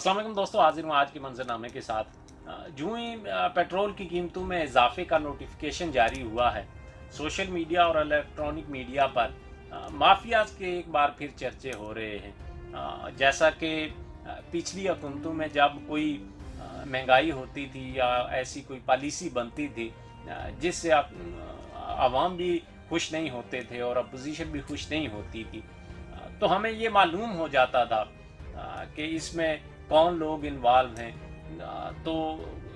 अस्सलाम वालेकुम दोस्तों, हाजिर हूँ आज के मंजरनामे के साथ। यूं ही पेट्रोल की कीमतों में इजाफे का नोटिफिकेशन जारी हुआ है। सोशल मीडिया और इलेक्ट्रॉनिक मीडिया पर माफियाज के एक बार फिर चर्चे हो रहे हैं। जैसा कि पिछली हुकूमतों में जब कोई महंगाई होती थी या ऐसी कोई पॉलिसी बनती थी जिससे आवाम भी खुश नहीं होते थे और अपोजिशन भी खुश नहीं होती थी, तो हमें ये मालूम हो जाता था कि इसमें कौन लोग इन्वॉल्व हैं। तो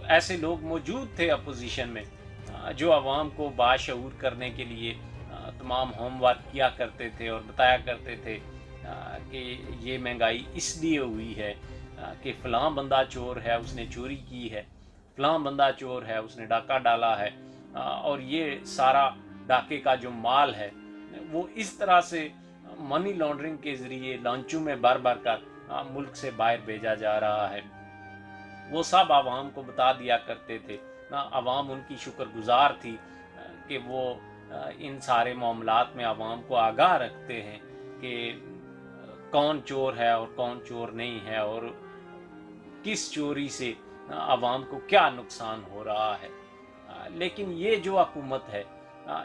ऐसे लोग मौजूद थे अपोजिशन में जो आवाम को बाशऊर करने के लिए तमाम होमवर्क किया करते थे और बताया करते थे कि ये महंगाई इसलिए हुई है कि फ़लाँ बंदा चोर है, उसने चोरी की है, फ़लाँ बंदा चोर है, उसने डाका डाला है, और ये सारा डाके का जो माल है वो इस तरह से मनी लॉन्ड्रिंग के ज़रिए लांचों में भर भर कर मुल्क से बाहर भेजा जा रहा है। वो सब आवाम को बता दिया करते थे ना। आवाम उनकी शुक्रगुजार थी कि वो इन सारे मामलात में आवाम को आगाह रखते हैं कि कौन चोर है और कौन चोर नहीं है और किस चोरी से आवाम को क्या नुकसान हो रहा है। लेकिन ये जो हुकूमत है,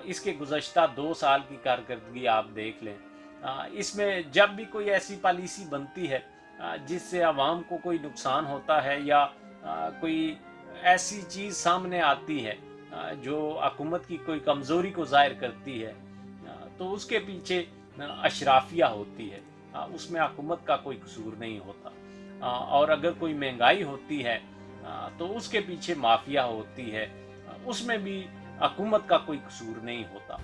इसके गुज़श्ता 2 साल की कारकर्दगी आप देख लें। इसमें जब भी कोई ऐसी पॉलिसी बनती है जिससे आवाम को कोई नुकसान होता है या कोई ऐसी चीज़ सामने आती है जो हुकूमत की कोई कमज़ोरी को ज़ाहिर करती है, तो उसके पीछे अशराफिया होती है। उसमें हुकूमत का कोई कसूर नहीं होता। और अगर कोई महंगाई होती है तो उसके पीछे माफिया होती है, उसमें भी हुकूमत का कोई कसूर नहीं होता।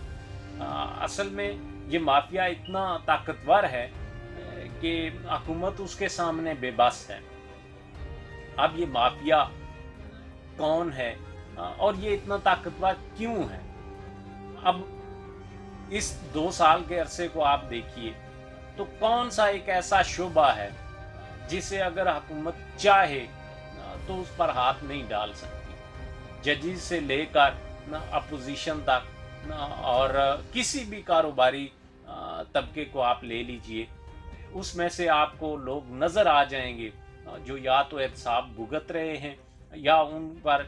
असल में ये माफिया इतना ताकतवर है कि हुकूमत उसके सामने बेबस है। अब ये माफिया कौन है और ये इतना ताकतवर क्यों है? अब इस 2 साल के अरसे को आप देखिए तो कौन सा एक ऐसा शोबा है जिसे अगर हुकूमत चाहे तो उस पर हाथ नहीं डाल सकती। जजेस से लेकर ना अपोजिशन तक ना, और किसी भी कारोबारी तबके को आप ले लीजिए, उसमें से आपको लोग नज़र आ जाएंगे जो या तो एहतसाब भुगत रहे हैं या उन पर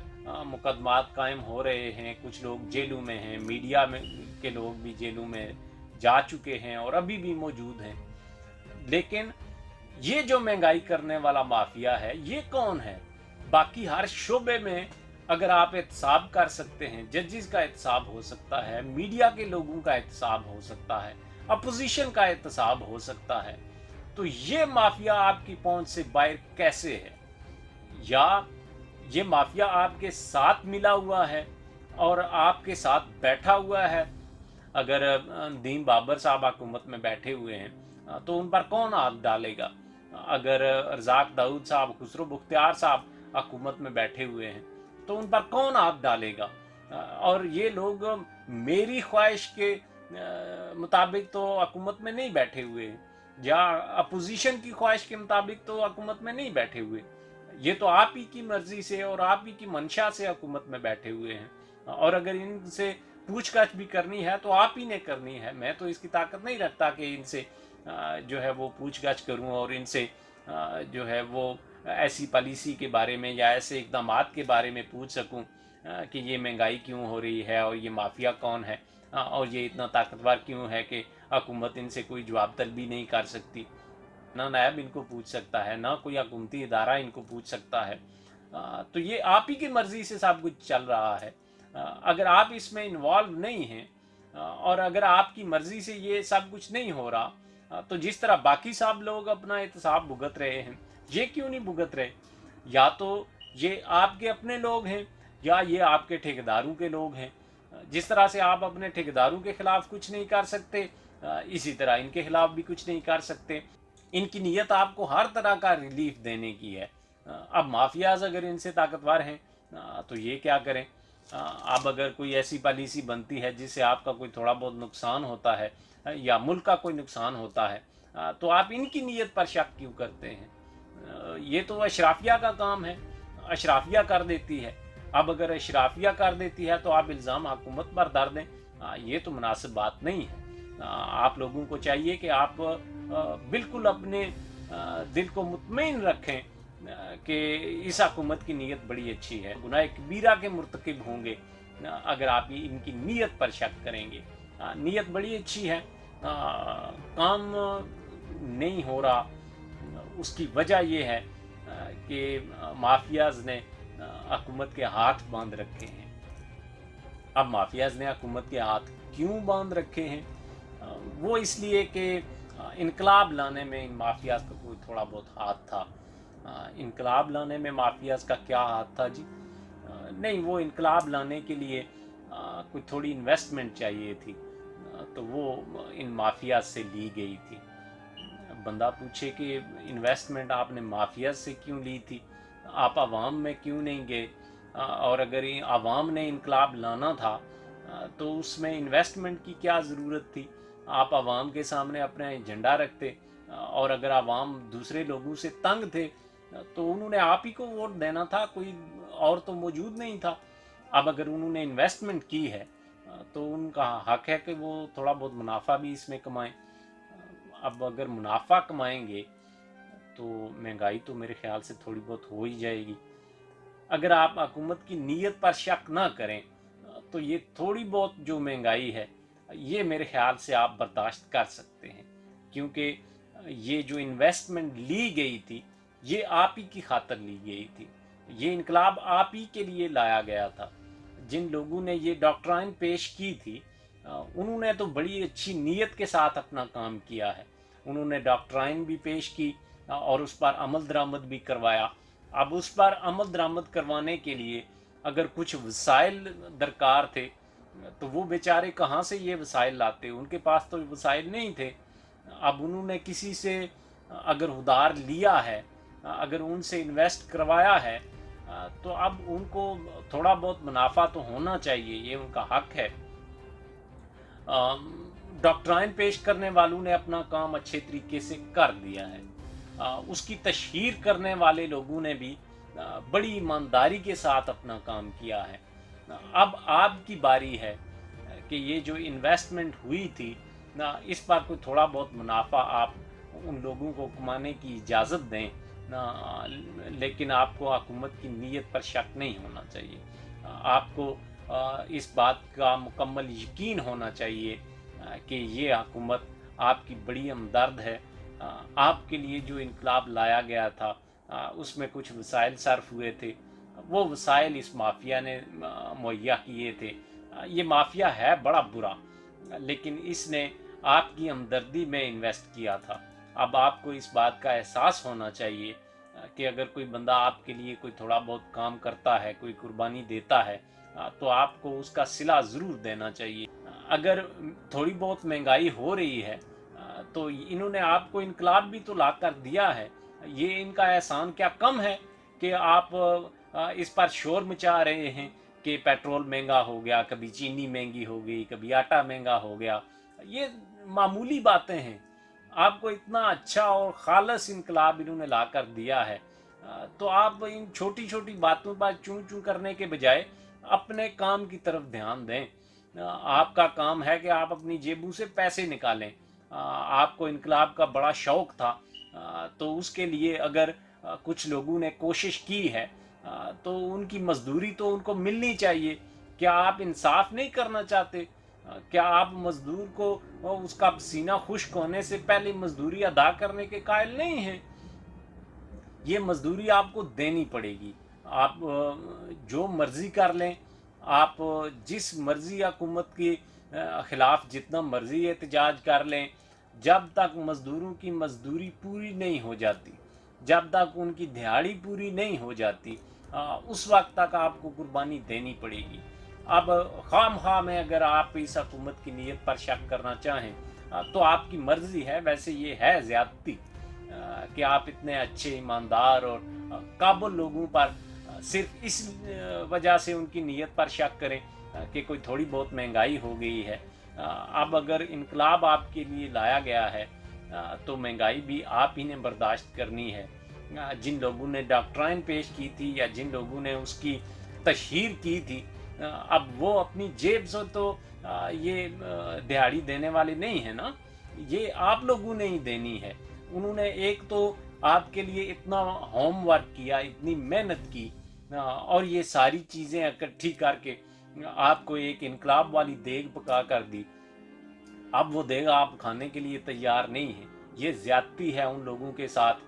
मुकदमात कायम हो रहे हैं। कुछ लोग जेलों में हैं, मीडिया में के लोग भी जेलों में जा चुके हैं और अभी भी मौजूद हैं। लेकिन ये जो महंगाई करने वाला माफिया है, ये कौन है? बाकी हर शोबे में अगर आप एहतसाब कर सकते हैं, जजेस का एहतसाब हो सकता है, मीडिया के लोगों का एहतसाब हो सकता है, अपोजिशन का एहतसाब हो सकता है, तो ये माफिया आपकी पहुंच से बाहर कैसे है? या ये माफिया आपके साथ मिला हुआ है और आपके साथ बैठा हुआ है? अगर दीन बाबर साहब हुकूमत में बैठे हुए हैं तो उन पर कौन हाथ डालेगा? अगर रज़ाक दाऊद साहब, खुसरो बुख्तियार साहब हुकूमत में बैठे हुए हैं तो उन पर कौन हाथ डालेगा? और ये लोग मेरी ख्वाहिश के मुताबिक तो हुकूमत में नहीं बैठे हुए हैं या अपोजिशन की ख्वाहिश के मुताबिक तो हुकूमत में नहीं बैठे हुए। ये तो आप ही की मर्जी से और आप ही की मंशा से हुकूमत में बैठे हुए हैं और अगर इनसे पूछताछ भी करनी है तो आप ही ने करनी है। मैं तो इसकी ताकत नहीं रखता कि इनसे जो है वो पूछताछ करूं और इनसे जो है वो ऐसी पॉलिसी के बारे में या ऐसे इकदामात के बारे में पूछ सकूं कि ये महंगाई क्यों हो रही है और ये माफिया कौन है और ये इतना ताकतवर क्यों है कि हुकूमत इनसे कोई जवाब तलबी नहीं कर सकती। ना नायब इनको पूछ सकता है, ना कोई हुकूमती इदारा इनको पूछ सकता है। तो ये आप ही की मर्जी से सब कुछ चल रहा है। अगर आप इसमें इन्वॉल्व नहीं हैं और अगर आपकी मर्जी से ये सब कुछ नहीं हो रहा, तो जिस तरह बाकी सब लोग अपना एहतसाब भुगत रहे हैं, ये क्यों नहीं भुगत रहे? या तो ये आपके अपने लोग हैं या ये आपके ठेकेदारों के लोग हैं। जिस तरह से आप अपने ठेकेदारों के खिलाफ कुछ नहीं कर सकते, इसी तरह इनके खिलाफ भी कुछ नहीं कर सकते। इनकी नीयत आपको हर तरह का रिलीफ देने की है। अब माफियाज अगर इनसे ताकतवर हैं तो ये क्या करें? अब अगर कोई ऐसी पॉलिसी बनती है जिससे आपका कोई थोड़ा बहुत नुकसान होता है या मुल्क का कोई नुकसान होता है, तो आप इनकी नीयत पर शक क्यों करते हैं? ये तो अशराफिया का काम है, अशराफिया कर देती है। अब अगर अशराफिया कर देती है तो आप इल्ज़ाम हुकूमत पर धर दें, ये तो मुनासिब बात नहीं है। आप लोगों को चाहिए कि आप बिल्कुल अपने दिल को मुतमईन रखें کہ इस हुकूमत की नीयत बड़ी अच्छी है, गुनाह कबीरा के मुर्तकिब होंगे अगर आप इनकी नीयत पर शक करेंगे। नीयत बड़ी अच्छी है, काम नहीं हो रहा, उसकी वजह ये है कि माफियाज ने हुकूमत के हाथ बांध रखे हैं। अब माफियाज ने हुकूमत के हाथ क्यों बांध रखे हैं? वो इसलिए कि इनकलाब लाने में इन माफियाज का कोई थोड़ा बहुत हाथ था। इनकलाब लाने में माफियाज का क्या हाथ था जी? नहीं, वो इनकलाब लाने के लिए कोई थोड़ी इन्वेस्टमेंट चाहिए थी, तो वो इन माफियाज से ली गई थी। बंदा पूछे कि इन्वेस्टमेंट आपने माफियाज से क्यों ली थी, आप आवाम में क्यों नहीं गए? और अगर आवाम ने इनकलाब लाना था तो उसमें इन्वेस्टमेंट की क्या ज़रूरत थी? आप आवाम के सामने अपना एजेंडा रखते, और अगर आवाम दूसरे लोगों से तंग थे तो उन्होंने आप ही को वोट देना था, कोई और तो मौजूद नहीं था। अब अगर उन्होंने इन्वेस्टमेंट की है तो उनका हक है कि वो थोड़ा बहुत मुनाफा भी इसमें कमाएं। अब अगर मुनाफा कमाएंगे तो महंगाई तो मेरे ख्याल से थोड़ी बहुत हो ही जाएगी। अगर आप हुकूमत की नीयत पर शक ना करें तो ये थोड़ी बहुत जो महंगाई है ये मेरे ख्याल से आप बर्दाश्त कर सकते हैं, क्योंकि ये जो इन्वेस्टमेंट ली गई थी ये आप ही की खातर ली गई थी। ये इनकलाब आप ही के लिए लाया गया था। जिन लोगों ने ये डॉक्ट्राइन पेश की थी उन्होंने तो बड़ी अच्छी नीयत के साथ अपना काम किया है। उन्होंने डॉक्ट्राइन भी पेश की और उस पर अमल दरामद भी करवाया। अब उस पर अमल दरामद करवाने के लिए अगर कुछ वसाइल दरकार थे तो वो बेचारे कहाँ से ये वसाइल लाते? उनके पास तो वसाइल नहीं थे। अब उन्होंने किसी से अगर उधार लिया है, अगर उनसे इन्वेस्ट करवाया है, तो अब उनको थोड़ा बहुत मुनाफा तो होना चाहिए, ये उनका हक है। डॉक्ट्राइन पेश करने वालों ने अपना काम अच्छे तरीके से कर दिया है। उसकी तशहीर करने वाले लोगों ने भी बड़ी ईमानदारी के साथ अपना काम किया है। अब आपकी बारी है कि ये जो इन्वेस्टमेंट हुई थी ना, इस पर कोई थोड़ा बहुत मुनाफा आप उन लोगों को कमाने की इजाज़त दें ना, लेकिन आपको हुकूमत की नीयत पर शक नहीं होना चाहिए। आपको इस बात का मुकम्मल यकीन होना चाहिए कि ये हुकूमत आपकी बड़ी हमदर्द है। आपके लिए जो इनकलाब लाया गया था उसमें कुछ वसाइल सर्फ हुए थे, वो वसाइल इस माफिया ने मुहैया किए थे। ये माफिया है बड़ा बुरा, लेकिन इसने आपकी हमदर्दी में इन्वेस्ट किया था। अब आपको इस बात का एहसास होना चाहिए कि अगर कोई बंदा आपके लिए कोई थोड़ा बहुत काम करता है, कोई कुर्बानी देता है, तो आपको उसका सिला ज़रूर देना चाहिए। अगर थोड़ी बहुत महंगाई हो रही है तो इन्होंने आपको इनकलाब भी तो ला कर दिया है। ये इनका एहसान क्या कम है कि आप इस पर शोर मचा रहे हैं कि पेट्रोल महंगा हो गया, कभी चीनी महंगी हो गई, कभी आटा महंगा हो गया। ये मामूली बातें हैं। आपको इतना अच्छा और खालस इनकलाब इन्होंने ला कर दिया है, तो आप इन छोटी छोटी बातों पर चूं चूं करने के बजाय अपने काम की तरफ ध्यान दें। आपका काम है कि आप अपनी जेबों से पैसे निकालें। आपको इनकलाब का बड़ा शौक था, तो उसके लिए अगर कुछ लोगों ने कोशिश की है तो उनकी मजदूरी तो उनको मिलनी चाहिए। क्या आप इंसाफ नहीं करना चाहते? क्या आप मजदूर को उसका सीना खुश्क होने से पहले मजदूरी अदा करने के कायल नहीं हैं? ये मजदूरी आपको देनी पड़ेगी। आप जो मर्जी कर लें, आप जिस मर्जी हुकूमत के खिलाफ जितना मर्जी एहतजाज कर लें, जब तक मजदूरों की मजदूरी पूरी नहीं हो जाती, जब तक उनकी दिहाड़ी पूरी नहीं हो जाती, उस वक्त तक आपको कुर्बानी देनी पड़ेगी। अब खाम खा में अगर आप इस हुकूमत की नीयत पर शक करना चाहें तो आपकी मर्जी है। वैसे ये है ज़्यादती कि आप इतने अच्छे, ईमानदार और काबुल लोगों पर सिर्फ इस वजह से उनकी नीयत पर शक करें कि कोई थोड़ी बहुत महंगाई हो गई है। अब अगर इनकलाब आपके लिए लाया गया है तो महंगाई भी आप ही ने बर्दाश्त करनी है। जिन लोगों ने डॉक्ट्राइन पेश की थी या जिन लोगों ने उसकी तशहीर की थी, अब वो अपनी जेब से तो ये दिहाड़ी देने वाले नहीं है ना, ये आप लोगों ने ही देनी है। उन्होंने एक तो آپ کے لیے اتنا ہوم ورک کیا, اتنی محنت کی, اور یہ ساری چیزیں اکٹھی کر کے آپ کو ایک انقلاب والی دیگ پکا کر دی, اب وہ دیگ آپ کھانے کے لیے تیار نہیں ہیں. یہ زیادتی ہے ان لوگوں کے ساتھ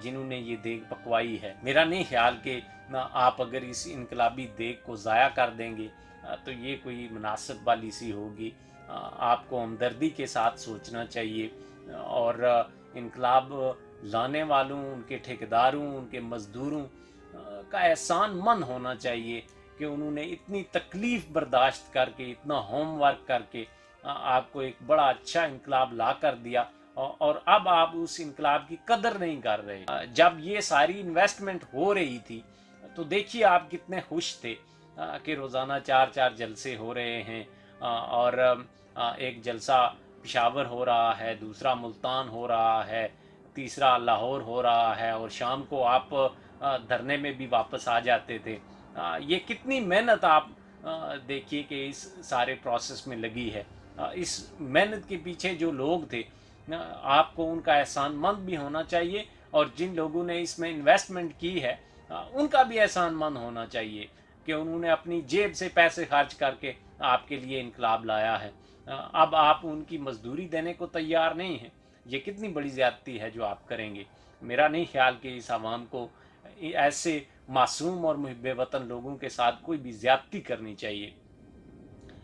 جنہوں نے یہ دیگ پکوائی ہے. میرا نہیں خیال کہ آپ اگر اس انقلابی دیگ کو ضائع کر دیں گے تو یہ کوئی مناسب پالیسی ہوگی. آپ کو ہمدردی کے ساتھ سوچنا چاہیے, اور انقلاب لانے والوں, ان کے ٹھیکیداروں, ان کے مزدوروں کا احسان مند ہونا چاہیے کہ انہوں نے اتنی تکلیف برداشت کر کے, اتنا ہوم ورک کر کے آپ کو ایک بڑا اچھا انقلاب لا کر دیا, اور اب آپ اس انقلاب کی قدر نہیں کر رہے. جب یہ ساری انویسٹمنٹ ہو رہی تھی تو دیکھیے آپ کتنے خوش تھے کہ روزانہ 4 جلسے ہو رہے ہیں, اور ایک جلسہ پشاور ہو رہا ہے, دوسرا ملتان ہو رہا ہے, تیسرا لاہور ہو رہا ہے, اور شام کو آپ دھرنے میں بھی واپس آ جاتے تھے. یہ کتنی محنت آپ دیکھیے کہ اس سارے پروسیس میں لگی ہے. اس محنت کے پیچھے جو لوگ تھے آپ کو ان کا احسان مند بھی ہونا چاہیے, اور جن لوگوں نے اس میں انویسٹمنٹ کی ہے ان کا بھی احسان مند ہونا چاہیے کہ انہوں نے اپنی جیب سے پیسے خرچ کر کے آپ کے لیے انقلاب لایا ہے. اب آپ ان کی مزدوری دینے کو تیار نہیں ہیں. یہ کتنی بڑی زیادتی ہے جو آپ کریں گے. میرا نہیں خیال کہ اس عوام کو ایسے معصوم اور محب وطن لوگوں کے ساتھ کوئی بھی زیادتی کرنی چاہیے.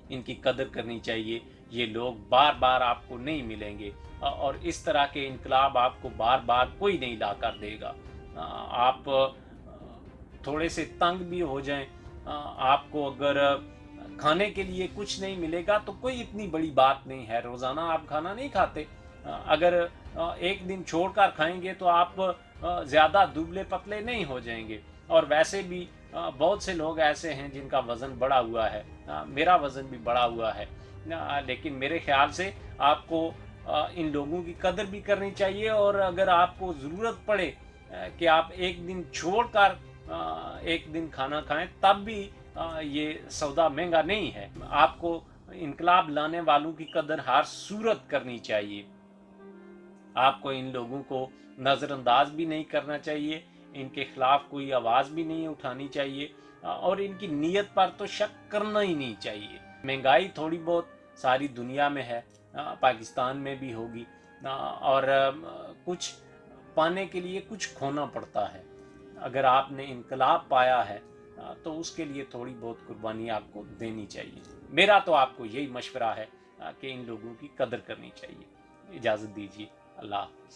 ان کی قدر کرنی چاہیے. یہ لوگ بار بار آپ کو نہیں ملیں گے, اور اس طرح کے انقلاب آپ کو بار بار کوئی نہیں لا کر دے گا. آپ تھوڑے سے تنگ بھی ہو جائیں, آپ کو اگر کھانے کے لیے کچھ نہیں ملے گا تو کوئی اتنی بڑی بات نہیں ہے. روزانہ آپ کھانا نہیں کھاتے, اگر ایک دن چھوڑ کر کھائیں گے تو آپ زیادہ دبلے پتلے نہیں ہو جائیں گے. اور ویسے بھی بہت سے لوگ ایسے ہیں جن کا وزن بڑا ہوا ہے, میرا وزن بھی بڑا ہوا ہے, لیکن میرے خیال سے آپ کو ان لوگوں کی قدر بھی کرنی چاہیے. اور اگر آپ کو ضرورت پڑے کہ آپ ایک دن چھوڑ کر ایک دن کھانا کھائیں تب بھی یہ سودا مہنگا نہیں ہے. آپ کو انقلاب لانے والوں کی قدر ہر صورت کرنی چاہیے. آپ کو ان لوگوں کو نظر انداز بھی نہیں کرنا چاہیے, ان کے خلاف کوئی آواز بھی نہیں اٹھانی چاہیے, اور ان کی نیت پر تو شک کرنا ہی نہیں چاہیے. مہنگائی تھوڑی بہت ساری دنیا میں ہے, پاکستان میں بھی ہوگی, اور کچھ پانے کے لیے کچھ کھونا پڑتا ہے. اگر آپ نے انقلاب پایا ہے تو اس کے لیے تھوڑی بہت قربانی آپ کو دینی چاہیے. میرا تو آپ کو یہی مشورہ ہے کہ ان لوگوں کی قدر کرنی چاہیے. اجازت دیجیے. اللہ حافظ.